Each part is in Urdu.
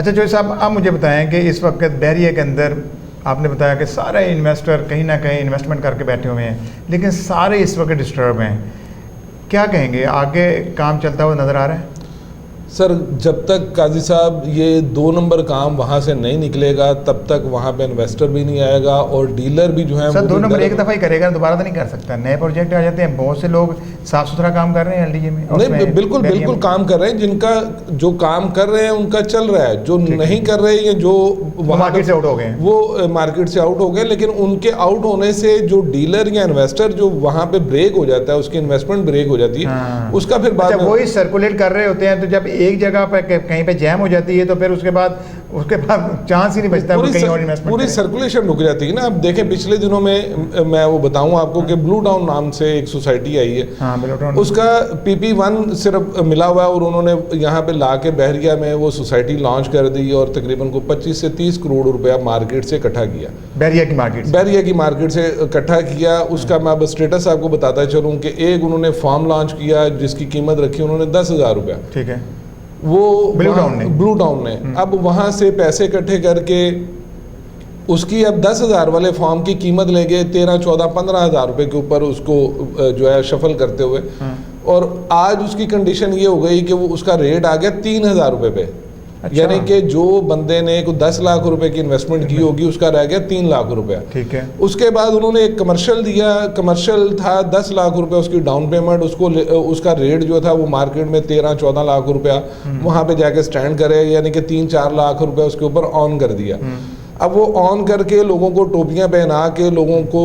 اچھا جوئی صاحب، آپ مجھے بتائیں کہ اس وقت بحریہ کے اندر آپ نے بتایا کہ سارے انویسٹر کہیں نہ کہیں انویسٹمنٹ کر کے بیٹھے ہوئے ہیں، لیکن سارے اس وقت ڈسٹرب ہیں. کیا کہیں گے، آگے کام چلتا ہوا نظر آ رہا ہے؟ سر جب تک قاضی صاحب یہ 2 نمبر کام وہاں سے نہیں نکلے گا تب تک وہاں پہ انویسٹر بھی نہیں آئے گا اور ڈیلر بھی جو ہے سر 2 نمبر ایک دفعہ ہی کرے گا، دوبارہ تو نہیں کر سکتا. نئے پروجیکٹ آ جاتے ہیں، بہت سے لوگ صاف ستھرا کام کر رہے ہیں LDJ میں. نہیں بالکل کام کر رہے ہیں، جن کا جو کام کر رہے ہیں ان کا چل رہا ہے، جو نہیں کر رہے ہیں جو مارکیٹ سے آؤٹ ہو گئے ہیں وہ مارکیٹ سے آؤٹ ہو گئے. لیکن ان کے آؤٹ ہونے سے جو ڈیلر یا انویسٹر جو وہاں پہ بریک ہو جاتا ہے، اس کی انویسٹمنٹ بریک ہو جاتی ہے، اس کا پھر بعد وہی سرکولیٹ کر رہے ہوتے ہیں. تو جب ایک جگہ پہ کہیں پہ جیم ہو جاتی ہے تو پھر اس کے بعد چانس ہی نہیں بچتا کہیں اور انویسٹمنٹ. پوری سرکولیشن رک جاتی ہے نا. اب دیکھیں پچھلے دنوں میں وہ بتاؤں آپ کو کہ بلو ٹاؤن نام سے ایک سوسائٹی آئی ہے، اس کا PP1 صرف ملا ہوا ہے اور انہوں نے یہاں پہ لا کے بحریہ میں وہ سوسائٹی لانچ کر دی اور تقریباً کو 25 سے 30 کروڑ روپیہ مارکیٹ سے اکٹھا کیا. بحریہ کی مارکیٹ سے اکٹھا کیا. اس کا میں اب اسٹیٹس آپ کو بتاتا چلوں کہ ایک انہوں نے فارم لانچ کیا جس کی قیمت رکھی انہوں نے 10,000 روپیہ. ٹھیک ہے، وہ بلو ٹاؤن نے اب وہاں سے پیسے اکٹھے کر کے اس کی اب 10,000 والے فارم کی قیمت لے گئے 13, 14, 15,000 روپے کے اوپر اس کو جو ہے شفل کرتے ہوئے. اور آج اس کی کنڈیشن یہ ہو گئی کہ وہ اس کا ریٹ آ گیا 3,000 روپے پہ. یعنی کہ جو بندے نے 10 لاکھ روپے کی انویسٹمنٹ کی ہوگی اس کا رہ گیا 3 لاکھ روپیہ. ٹھیک ہے. اس کے بعد انہوں نے ایک کمرشل دیا، کمرشل تھا 10 لاکھ روپے اس کی ڈاؤن پیمنٹ. اس کا ریٹ جو تھا وہ مارکیٹ میں 13, 14 لاکھ روپیہ وہاں پہ جا کے سٹینڈ کرے، یعنی کہ 3, 4 لاکھ روپے اس کے اوپر آن کر دیا. اب وہ آن کر کے لوگوں کو ٹوپیاں پہنا کے لوگوں کو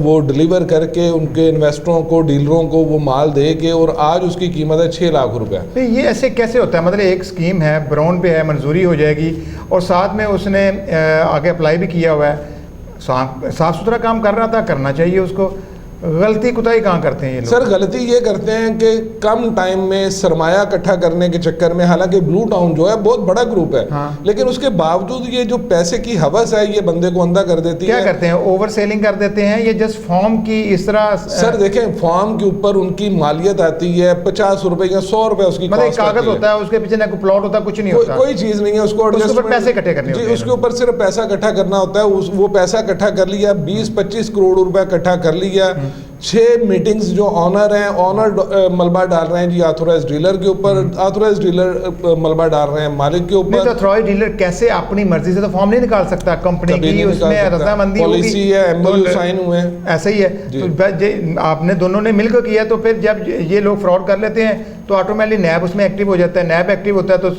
وہ ڈلیور کر کے ان کے انویسٹروں کو ڈیلروں کو وہ مال دے کے اور آج اس کی قیمت ہے 6 لاکھ روپے. یہ ایسے کیسے ہوتا ہے؟ مطلب ایک اسکیم ہے، براؤن پہ ہے، منظوری ہو جائے گی اور ساتھ میں اس نے آگے اپلائی بھی کیا ہوا ہے، صاف ستھرا کام کر رہا تھا، کرنا چاہیے اس کو. غلطی کوتاہی کہاں کرتے ہیں یہ لوگ؟ سر غلطی یہ کرتے ہیں کہ کم ٹائم میں سرمایہ اکٹھا کرنے کے چکر میں، حالانکہ بلو ٹاؤن جو ہے بہت بڑا گروپ ہے لیکن اس کے باوجود یہ جو پیسے کی ہوس ہے یہ بندے کو اندھا کر دیتی ہے. کیا کرتے ہیں؟ اوور سیلنگ کر دیتے ہیں یا جسٹ فارم کی اس طرح؟ سر دیکھیں فارم کے اوپر ان کی مالیت آتی ہے 50 روپے یا 100 روپے اس کی مطلب کاغذ ہوتا ہے، اس کے پیچھے نہ کوئی پلاٹ ہوتا، کچھ نہیں ہوتا، کوئی چیز نہیں ہے. اس کو پیسے اکٹھے کرنے ہوتے ہیں. اس کے اوپر صرف پیسہ اکٹھا کرنا ہوتا ہے. وہ پیسہ اکٹھا کر لیا، 20-25 کروڑ روپے اکٹھا کر لیا. 6 میٹنگز جو آنر ہیں، آنر ملبہ ڈال رہے ہیں جی آتھورائز ڈیلر کے اوپر، آتھورائز ڈیلر ملبہ ڈال رہے ہیں مالک کے اوپر. نہیں تو آتھورائز ڈیلر کیسے اپنی مرضی سے تو فارم نہیں نکال سکتا، کمپنی کی اس میں رضامندی ہوگی، پالیسی ہے، MOU سائن ہوئے ہیں. ایسا ہی ہے. تو آپ نے دونوں نے مل کر کیا تو پھر جب یہ لوگ فراڈ کر لیتے ہیں تو آٹومیٹکلی نیب اس میں ایکٹیو ہو جاتا ہے. نیب ایکٹیو ہوتا ہے تو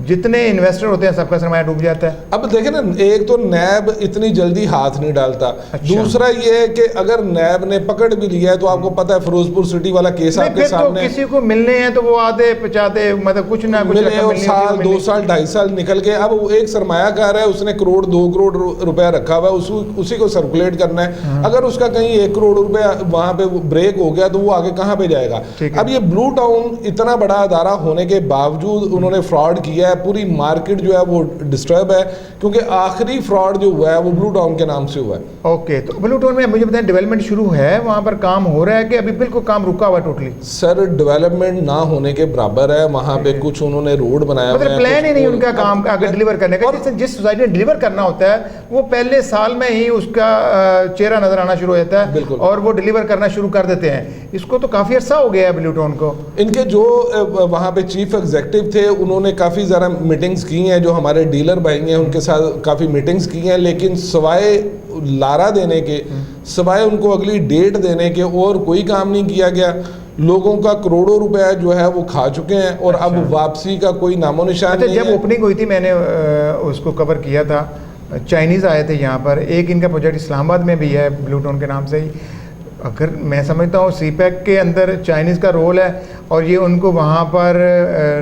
جتنے انویسٹر ہوتے ہیں سب کا سرمایہ ڈوب جاتا ہے. اب دیکھیں نا، ایک تو نیب اتنی جلدی ہاتھ نہیں ڈالتا. دوسرا یہ ہے کہ اگر نیب نے پکڑ بھی لیا ہے تو آپ کو پتا ہے فیروز پور سٹی والا کیس آپ کے سامنے، کسی کو ملنے ہیں تو وہ آدھے پچاتے مطلب کچھ نہ کچھ ملے اور سال 2 سال 2.5 سال نکل گئے. اب ایک سرمایہ کار ہے، اس نے 1 کروڑ 2 کروڑ روپیہ رکھا ہوا ہے، اسی کو سرکولیٹ کرنا ہے. اگر اس کا کہیں 1 کروڑ روپیہ وہاں پہ بریک ہو گیا تو وہ آگے کہاں پہ جائے گا؟ اب یہ بلو ٹاؤن اتنا بڑا ادارہ ہونے کے باوجود انہوں نے فراڈ کیا ہے. پوری مارکیٹ جو ہے وہ ڈسٹرب ہے کیونکہ آخری فراڈ جو ہوا ہے وہ بلو ٹاؤن کے نام سے ہوا ہے. اوکے، تو بلو ٹاؤن میں مجھے بتائیں ڈیولپمنٹ شروع ہے وہاں پر، کام ہو رہا ہے کہ ابھی بالکل کام رکا ہوا ہے ٹوٹلی؟ سر ڈیولپمنٹ نہ ہونے کے برابر ہے. وہاں پہ کچھ انہوں نے روڈ بنایا ہوا ہے، مطلب پلان ہی نہیں ان کا کام اگر ڈیلیور کرنے کا. جس سوسائٹی نے ڈیلیور کرنا ہوتا ہے وہ پہلے سال میں ہی اس کا چہرہ نظر آنا شروع ہو جاتا ہے اور وہ ڈیلیور کرنا شروع کر دیتے ہیں. اس کو تو کافی عرصہ ہو گیا ہے بلو ٹاؤن کو. ان کے جو وہاں پہ چیف ایگزیکٹو تھے انہوں نے کافی زیادہ میٹنگز کی ہیں، جو ہمارے ڈیلر بھائی ہیں ان کے ساتھ کافی میٹنگز کی ہیں، لیکن سوائے لارا دینے کے، سوائے ان کو اگلی ڈیٹ دینے کے اور کوئی کام نہیں کیا گیا. لوگوں کا کروڑوں روپے جو ہے وہ کھا چکے ہیں اور اب واپسی کا کوئی نام و نشان نہیں ہے. جب اوپننگ ہوئی تھی میں نے اس کو کور کیا تھا، چائنیز آئے تھے یہاں پر. ایک ان کا پروجیکٹ اسلام آباد میں بھی ہے بلو ٹاؤن کے نام سے ہی. اگر میں سمجھتا ہوں سی پیک کے اندر چائنیز کا رول ہے اور یہ ان کو وہاں پر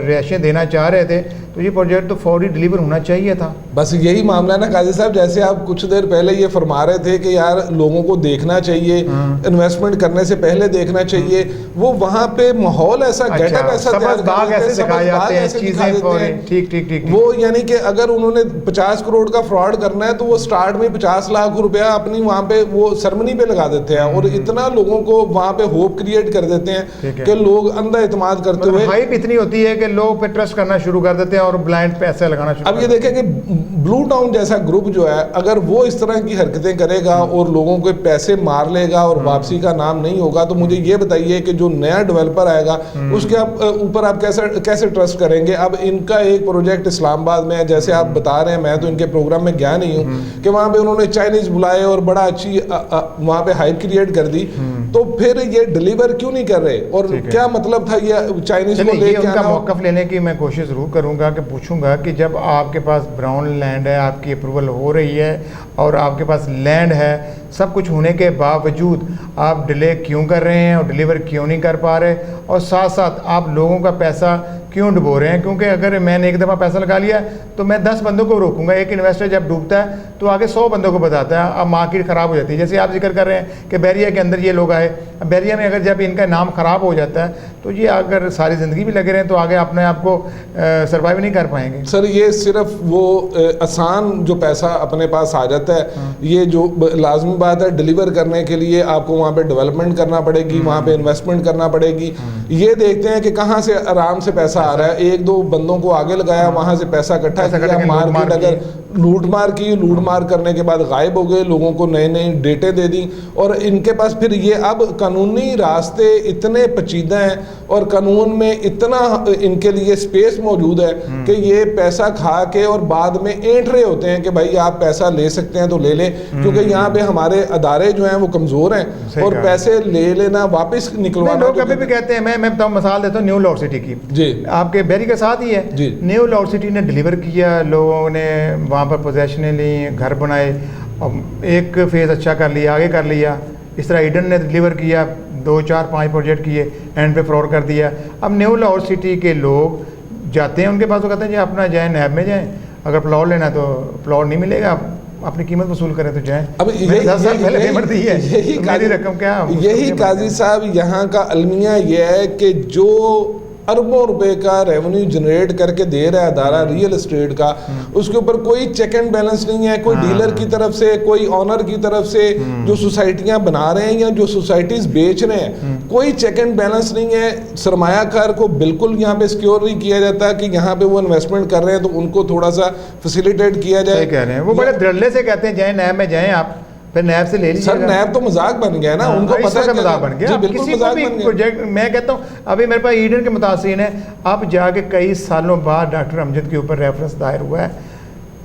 رہائشیں دینا چاہ رہے تھے تو یہ پروجیکٹ تو فوری ڈیلیور ہونا چاہیے تھا. بس یہی معاملہ ہے نا قاضی صاحب، جیسے آپ کچھ دیر پہلے یہ فرما رہے تھے کہ یار لوگوں کو دیکھنا چاہیے، انویسٹمنٹ کرنے سے پہلے دیکھنا چاہیے. وہ وہاں پہ ماحول ایسا گیٹ اپ ایسا دکھائے جاتے ہیں چیزیں. ٹھیک وہ یعنی کہ اگر انہوں نے 50 کروڑ کا فراڈ کرنا ہے تو وہ سٹارٹ میں 50 لاکھ روپیہ اپنی وہاں پہ وہ سرمنی پہ لگا دیتے ہیں اور اتنا لوگوں کو وہاں پہ ہوپ کریٹ کر دیتے ہیں کہ لوگ اندھا اعتماد کرتے ہوئے، ہائپ اتنی ہوتی ہے کہ لوگ پہ ٹرسٹ کرنا شروع کر دیتے ہیں اور بلائنڈ پیسے لگانا شروع اب یہ دیکھیں کہ بلو ٹاؤن جیسا گروپ جو ہے اگر وہ اس طرح کی حرکتیں کرے گا اور لوگوں کو پیسے مار لے گا اور واپسی کا نام نہیں ہوگا, تو مجھے یہ بتائیے کہ جو نیا ڈیولپر آئے گا اس کے اوپر آپ کیسے ٹرسٹ کریں گے؟ اب ان کا ایک پروجیکٹ اسلام آباد میں ہے, جیسے آپ بتا رہے ہیں, میں تو ان کے پروگرام میں گیا نہیں ہوں, کہ وہاں پہ انہوں نے چائنیز بلائے اور بڑا اچھی وہاں پہ ہائپ کریٹ کر دی, تو پھر یہ ڈیلیور کیوں نہیں کر رہے اور کیا مطلب تھا یہ چائنیز کو لے کے ان کا آنا؟ موقف لینے کی میں کوشش ضرور کروں گا کہ پوچھوں گا کہ جب آپ کے پاس براؤن لینڈ ہے, آپ کی اپروول ہو رہی ہے اور آپ کے پاس لینڈ ہے, سب کچھ ہونے کے باوجود آپ ڈیلے کیوں کر رہے ہیں اور ڈیلیور کیوں نہیں کر پا رہے, اور ساتھ ساتھ آپ لوگوں کا پیسہ کیوں ڈبو رہے ہیں؟ کیونکہ اگر میں نے ایک دفعہ پیسہ لگا لیا تو میں 10 بندوں کو روکوں گا. ایک انویسٹر جب ڈوبتا ہے تو آگے 100 بندوں کو بتاتا ہے, اب مارکیٹ خراب ہو جاتی ہے. جیسے آپ ذکر کر رہے ہیں کہ بیریا کے اندر یہ لوگ آئے, اب بیریا میں اگر جب ان کا نام خراب ہو جاتا ہے تو یہ اگر ساری زندگی بھی لگے رہے ہیں تو آگے اپنے آپ کو سروائیو نہیں کر پائیں گے. سر یہ صرف وہ آسان جو پیسہ اپنے پاس آ جاتا ہے, یہ جو لازمی بات ہے ڈیلیور کرنے کے لیے آپ کو وہاں پہ ڈیولپمنٹ کرنا پڑے گی, وہاں پہ انویسٹمنٹ کرنا پڑے گی. یہ دیکھتے ہیں کہ کہاں سے آرام سے پیسہ آ رہا ہے, ایک دو بندوں کو آگے لگایا, وہاں سے پیسہ اکٹھا کیا, مارکیٹ اگر لوٹ مار کرنے کے بعد غائب ہو گئے, لوگوں کو نئے نئے ڈیٹے دے دی, اور ان کے پاس پھر یہ اب قانونی راستے اتنے پیچیدہ ہیں اور قانون میں اتنا ان کے لیے سپیس موجود ہے کہ یہ پیسہ کھا کے اور بعد میں اینٹ رہے ہوتے ہیں کہ بھائی آپ پیسہ لے سکتے ہیں تو لے لیں, کیونکہ یہاں پہ ہمارے ادارے جو ہیں وہ کمزور ہیں اور پیسے لے لینا واپس نکلوانا. لوگ ابھی بھی کہتے ہیں, میں بتاؤں مثال دیتا ہوں نیو لاہور سٹی کی, جی آپ کے بیری کے ساتھ ہی ہے. نیو لاہور سٹی نے ڈیلیور کیا, لوگوں نے وہاں پر پوزیشنیں لی, گھر بنائے, ایک فیز اچھا کر لیا, آگے کر لیا. اس طرح ایڈن نے ڈیلیور کیا, 2 4 5 پروجیکٹ کیے, اینڈ پہ فراڈ کر دیا. اب نیو لاہور سٹی کے لوگ جاتے ہیں ان کے پاس, تو کہتے ہیں جی اپنا جائیں نیب میں جائیں, اگر پلاٹ لینا تو پلاٹ نہیں ملے گا, اپنی قیمت وصول کریں تو جائیں. اب 10 سال پہلے پیمنٹ دی ہے, میری رقم کیا. یہی قاضی صاحب یہاں کا المیہ یہ ہے کہ جو اربوں روپے کا ریونیو جنریٹ کر کے دے رہا ہے ادارہ ریئل اسٹیٹ کا, اس کے اوپر کوئی چیک اینڈ بیلنس نہیں ہے, کوئی ڈیلر کی طرف سے, کوئی آنر کی طرف سے, جو سوسائٹیاں بنا رہے ہیں یا جو سوسائٹیز بیچ رہے ہیں, کوئی چیک اینڈ بیلنس نہیں ہے. سرمایہ کار کو بالکل یہاں پہ سیکیور نہیں کیا جاتا کہ یہاں پہ وہ انویسٹمنٹ کر رہے ہیں تو ان کو تھوڑا سا فیسیلیٹیٹ کیا جائے. کہہ رہے ہیں وہ بڑے دھڑلے سے کہتے ہیں جائیں نیب میں جائیں, آپ پھر نیب سے لے لیجیے. سر نیب تو مذاق بن گیا نا, ان کو پتہ ہے مذاق بن گیا. کسی کو بھی پروجیکٹ, میں کہتا ہوں ابھی میرے پاس ایڈن کے متاثرین ہیں, اب جا کے کئی سالوں بعد ڈاکٹر امجد کے اوپر ریفرنس دائر ہوا ہے,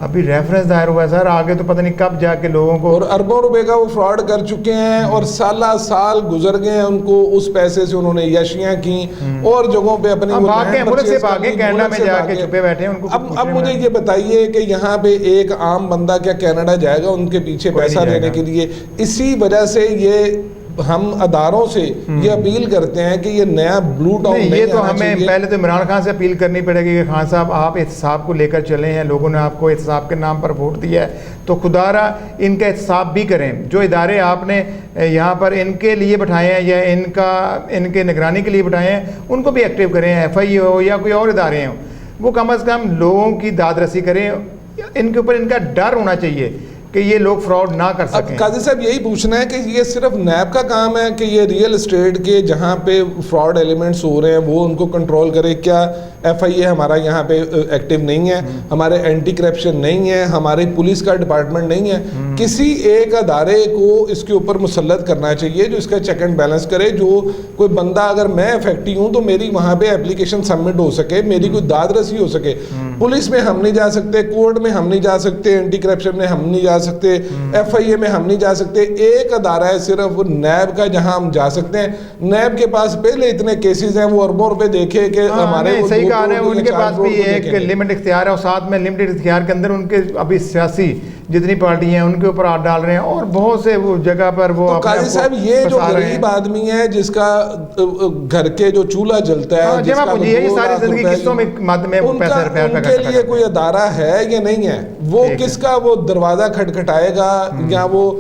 ابھی ریفرنس دائر ہوا ہے سر, آگے تو پتہ نہیں کب جا کے لوگوں کو, اور اربوں روپے کا وہ فراڈ کر چکے ہیں اور سالہ سال گزر گئے ہیں ان کو, اس پیسے سے انہوں نے یشیاں کی اور جگہوں پہ اپنی ملک سے بھاگے, کینیڈا میں جا کے چھپے بیٹھے ہیں. اب مجھے یہ بتائیے کہ یہاں پہ ایک عام بندہ کیا کینیڈا جائے گا ان کے پیچھے پیسہ لینے کے لیے؟ اسی وجہ سے یہ ہم اداروں سے یہ اپیل کرتے ہیں کہ یہ نیا بلو ٹاؤن نہیں, یہ تو ہمیں پہلے تو عمران خان سے اپیل کرنی پڑے گی کہ خان صاحب آپ احتساب کو لے کر چلے ہیں, لوگوں نے آپ کو احتساب کے نام پر ووٹ دیا ہے تو خدا را ان کا احتساب بھی کریں. جو ادارے آپ نے یہاں پر ان کے لیے بٹھائے ہیں یا ان کے نگرانی کے لیے بٹھائے ہیں, ان کو بھی ایکٹیو کریں, ایف آئی ہو یا کوئی اور ادارے ہوں, وہ کم از کم لوگوں کی داد رسی کریں. ان کے اوپر ان کا ڈر ہونا چاہیے کہ یہ لوگ فراڈ نہ کر سکیں. قاضی صاحب یہی پوچھنا ہے کہ یہ صرف نیب کا کام ہے کہ یہ ریئل اسٹیٹ کے جہاں پہ فراڈ ایلیمنٹس ہو رہے ہیں وہ ان کو کنٹرول کرے؟ کیا ایف آئی اے ہمارا یہاں پہ ایکٹیو نہیں ہے, ہمارے اینٹی کرپشن نہیں ہے, ہماری پولیس کا ڈپارٹمنٹ نہیں ہے؟ کسی ایک ادارے کو اس کے اوپر مسلط کرنا چاہیے جو اس کا چیک اینڈ بیلنس کرے. جو کوئی بندہ, اگر میں افیکٹی ہوں تو میری وہاں پہ اپلیکیشن سبمٹ ہو سکے, میری کوئی داد رسی ہو سکے. پولیس میں ہم نہیں جا سکتے, کورٹ میں ہم نہیں جا سکتے, اینٹی کرپشن میں ہم نہیں جا سکتے, ایف آئی اے میں ہم نہیں جا سکتے. ایک ادارہ ہے صرف نیب کا جہاں ہم جا سکتے ہیں. نیب کے پاس پہلے اتنے کیسز ہیں, وہ اربوں روپے دیکھے کہ ہمارے صحیح کہا ہے, ان کے پاس بھی ایک لمٹ اختیار ہے اور ساتھ میں لمٹڈ اختیار کے اندر ان کے ابھی سیاسی جتنی پارٹی ہیں ان کے اوپر ہاتھ ڈال رہے ہیں اور بہت سے وہ جگہ پر وہ. قاضی صاحب یہ جو غریب آدمی ہے جس کا گھر کے جو چولہا جلتا ہے, جس کا یہ ساری زندگی قسطوں میں مد میں پیسے روپے ان کے لیے کوئی ادارہ ہے یا نہیں ہے؟ وہ کس کا وہ دروازہ کھٹکھٹائے گا یا وہ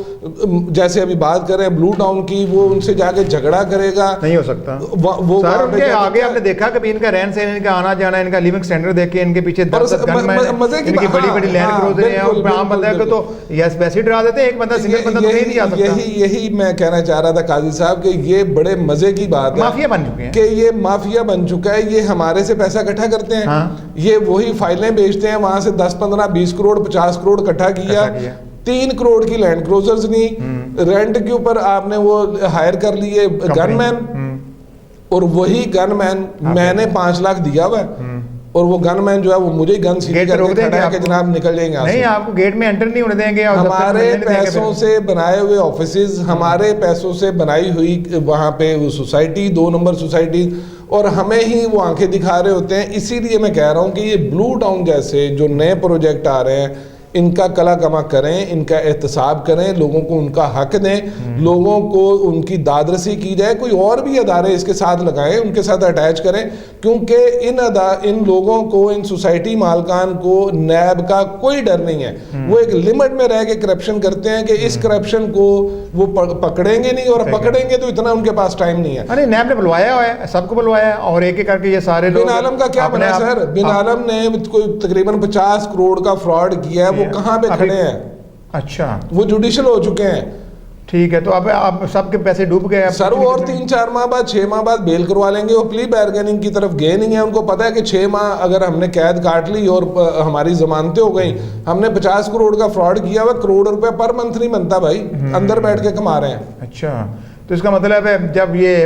جیسے ابھی بات کر رہے ہیں بلو ٹاؤن کی, وہ ان سے جا کے جھگڑا کرے گا؟ نہیں ہو سکتا. وہ ان کے آگے آپ نے دیکھا کبھی ان کا رہن سہن, ان کا آنا جانا, ان کا لیونگ اسٹینڈرڈ دیکھے, ان کے پیچھے 10 گن مین, ان کی بڑی بڑی لینڈ کروزر ہیں, اور عام بندہ پہ تو یس ویسے ہی ڈرا دیتے ہیں, ایک بندہ سنگل بندہ تو کہیں نہیں جا سکتا. یہی میں کہنا چاہ رہا تھا قاضی صاحب کہ یہ بڑے مزے کی بات ہے, مافیا بن چکے ہیں کہ یہ مافیا بن چکا ہے. یہ ہمارے سے پیسہ اکٹھا کرتے ہیں, یہ وہی فائلیں بیچتے ہیں, وہاں سے 10 15 20 کروڑ 50 کروڑ اکٹھا کیا, 3 کروڑ کی لینڈ کروزرز نہیں, رینٹ کے اوپر آپ نے وہ ہائر کر لیے گن مین, اور وہی گن مین میں نے 5 لاکھ دیا ہوا ہے, اور وہ گن مین جو ہے وہ مجھے گن سیدھی کر کے کھڑا ہے کہ جناب نکل جائیں گے. نہیں, آپ کو گیٹ میں انٹر نہیں ہونے دیں گے. ہمارے پیسوں سے بنائے ہوئے آفیسز, ہمارے پیسوں سے بنائی ہوئی وہاں پہ وہ سوسائٹی, 2 نمبر سوسائٹی, اور ہمیں ہی وہ آنکھیں دکھا رہے ہوتے ہیں. اسی لیے میں کہہ رہا ہوں کہ یہ بلو ٹاؤن جیسے جو نئے پروجیکٹ آ رہے ہیں, ان کا کلا کما کریں, ان کا احتساب کریں, لوگوں کو ان کا حق دیں, لوگوں کو ان کی دادرسی کی جائے. کوئی اور بھی ادارے اس کے ساتھ لگائیں, ان کے ساتھ اٹیچ کریں, کیونکہ ان لوگوں کو, ان سوسائٹی مالکان کو نیب کا کوئی ڈر نہیں ہے. وہ ایک لمٹ میں رہ کے کرپشن کرتے ہیں کہ اس کرپشن کو وہ پکڑیں گے نہیں, اور پکڑیں گے تو اتنا ان کے پاس ٹائم نہیں ہے. ارے نیب نے بلوایا ہوا ہے, سب کو بلوایا ہے, اور ایک ایک کر کے یہ سارے لوگ. بن عالم کا کیا بنا سر؟ بن عالم نے کوئی تقریباً 50 کروڑ کا فراڈ کیا ہے, وہ کہاں پہ کھڑے ہیں؟ اچھا, وہ جوڈیشل ہو چکے ہیں. ٹھیک ہے, تو اب سب کے پیسے ڈوب گئے سر. وہ اور 3-4 ماہ بعد 6 ماہ بعد بیل کروا لیں گے. وہ پلی بارگیننگ کی طرف گئے نہیں ہیں. ان کو پتا ہے کہ 6 ماہ اگر ہم نے قید کاٹ لی اور ہماری ضمانتیں ہو گئیں, ہم نے 50 کروڑ کا فراڈ کیا ہوا, کروڑ روپے پر منتھ نہیں بنتا بھائی, اندر بیٹھ کے کما رہے ہیں. اچھا, تو اس کا مطلب ہے جب یہ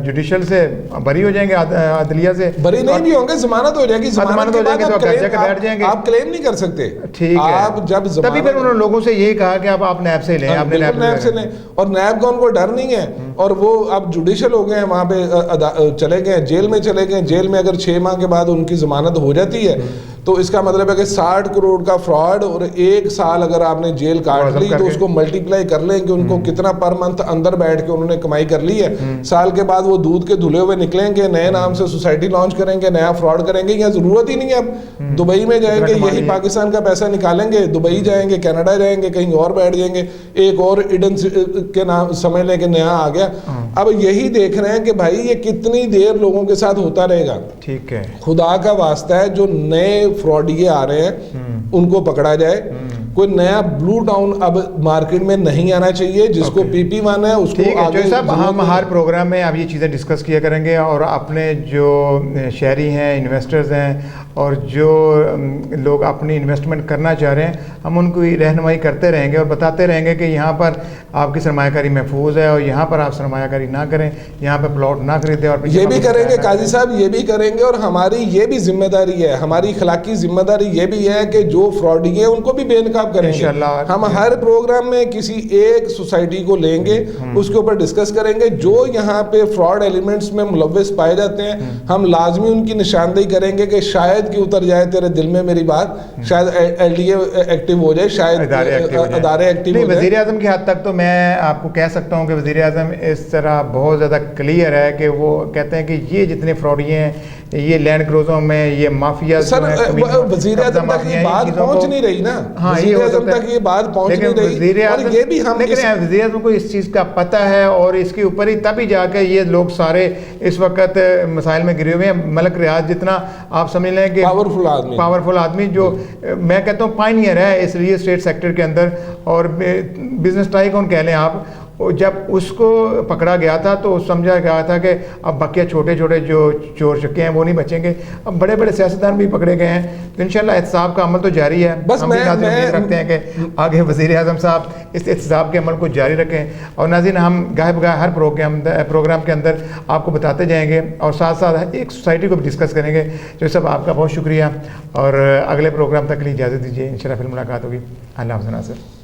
جوڈیشل سے بری ہو جائیں گے, عدلیہ سے بری نہیں بھی ہوں گے, ضمانت ہو جائے گی, ضمانت ہو جائے گی تو بیٹھ جائیں گے, آپ کلیم نہیں کر سکتے. ٹھیک ہے, آپ جب تبھی پھر انہوں نے لوگوں سے یہی کہا کہ آپ نیب سے لیں, آپ نے نیب سے لیں, اور نیب کا ان کو ڈر نہیں ہے, اور وہ اب جوڈیشل ہو گئے ہیں, وہاں پہ چلے گئے, جیل میں چلے گئے. جیل میں اگر 6 ماہ کے بعد ان کی ضمانت ہو جاتی ہے تو اس کا مطلب ہے کہ 60 کروڑ کا فراڈ, اور 1 سال اگر آپ نے جیل کاٹ لی تو اس کو ملٹیپلائی کر لیں کہ ان کو کتنا پر منتھ اندر بیٹھ کے انہوں نے کمائی کر لی ہے. سال کے بعد وہ دودھ کے دھلے ہوئے نکلیں گے, نئے نام سے سوسائٹی لانچ کریں گے, نیا فراڈ کریں گے. یہاں ضرورت ہی نہیں ہے, اب دبئی میں جائیں گے, یہی پاکستان کا پیسہ نکالیں گے, دبئی جائیں گے, کینیڈا جائیں گے, کہیں اور بیٹھ جائیں گے. ایک اور ایڈن کے نام سمجھ لیں کہ نیا آ گیا. اب یہی دیکھ رہے ہیں کہ بھائی یہ کتنی دیر لوگوں کے ساتھ ہوتا رہے گا. ٹھیک ہے, خدا کا واسطہ ہے, جو نئے فراڈیے آ رہے ہیں ان کو پکڑا جائے. کوئی نیا بلو ٹاؤن اب مارکیٹ میں نہیں آنا چاہیے. جس کو PP1 ہے اس کو آگے. صاحب, ہم ہر پروگرام میں اب یہ چیزیں ڈسکس کیا کریں گے, اور اپنے جو شہری ہیں, انویسٹرز ہیں, اور جو لوگ اپنی انویسٹمنٹ کرنا چاہ رہے ہیں, ہم ان کو رہنمائی کرتے رہیں گے اور بتاتے رہیں گے کہ یہاں پر آپ کی سرمایہ کاری محفوظ ہے, اور یہاں پر آپ سرمایہ کاری نہ کریں, یہاں پہ پلاٹ نہ خریدیں. اور یہ بھی کریں گے قاضی صاحب, یہ بھی کریں گے, اور ہماری یہ بھی ذمہ داری ہے, ہماری اخلاقی ذمہ داری یہ بھی ہے کہ جو فراڈی ہیں ان کو بھی بے نقاب کریں گے. ہم ہر پروگرام میں کسی ایک سوسائٹی کو لیں گے, اس کے اوپر ڈسکس کریں گے. جو یہاں پہ فراڈ ایلیمنٹس میں ملوث پائے جاتے ہیں, ہم لازمی ان کی نشاندہی کریں گے کہ شاید کہ اتر جائے تیرے دل میں میری بات, شاید LDA ایکٹیو ہو جائے, شاید ادارے ایکٹیو ہو جائے. وزیر اعظم کی حد تک تو میں آپ کو کہہ سکتا ہوں کہ وزیر اعظم اس طرح بہت زیادہ کلیئر ہے کہ وہ کہتے ہیں کہ یہ جتنے فراڈی ہیں, یہ لینڈ کروزوں میں, یہ مافیا. سر وزیر اعظم تک یہ بات پہنچ نہیں رہی نا, وزیر اعظم تک یہ بات پہنچ نہیں رہی. اور یہ بھی ہم وزیر اعظم کو اس چیز کا پتہ ہے, اور اس کے اوپر ہی تبھی جا کے یہ لوگ سارے اس وقت مسائل میں گرے ہوئے ہیں. ملک ریاض جتنا آپ سمجھ لیں کہ پاورفل آدمی, جو میں کہتا ہوں پائنیئر ہے اس ریئل اسٹیٹ سیکٹر کے اندر, اور بزنس ٹائکون کہہ لیں آپ, جب اس کو پکڑا گیا تھا تو سمجھا گیا تھا کہ اب بقیہ چھوٹے چھوٹے جو چور چکے ہیں وہ نہیں بچیں گے. اب بڑے بڑے سیاستدان بھی پکڑے گئے ہیں, تو انشاءاللہ احتساب کا عمل تو جاری ہے. بس ہم امید رکھتے ہیں کہ آگے وزیر اعظم صاحب اس احتساب کے عمل کو جاری رکھیں. اور ناظرین, ہم گاہے بگاہ ہر پروگرام کے اندر آپ کو بتاتے جائیں گے, اور ساتھ ساتھ ایک سوسائٹی کو بھی ڈسکس کریں گے. جو سب آپ کا بہت شکریہ, اور اگلے پروگرام تک کے لیے اجازت دیجیے. انشاءاللہ پھر ملاقات ہوگی. اللہ حافظ ناصر.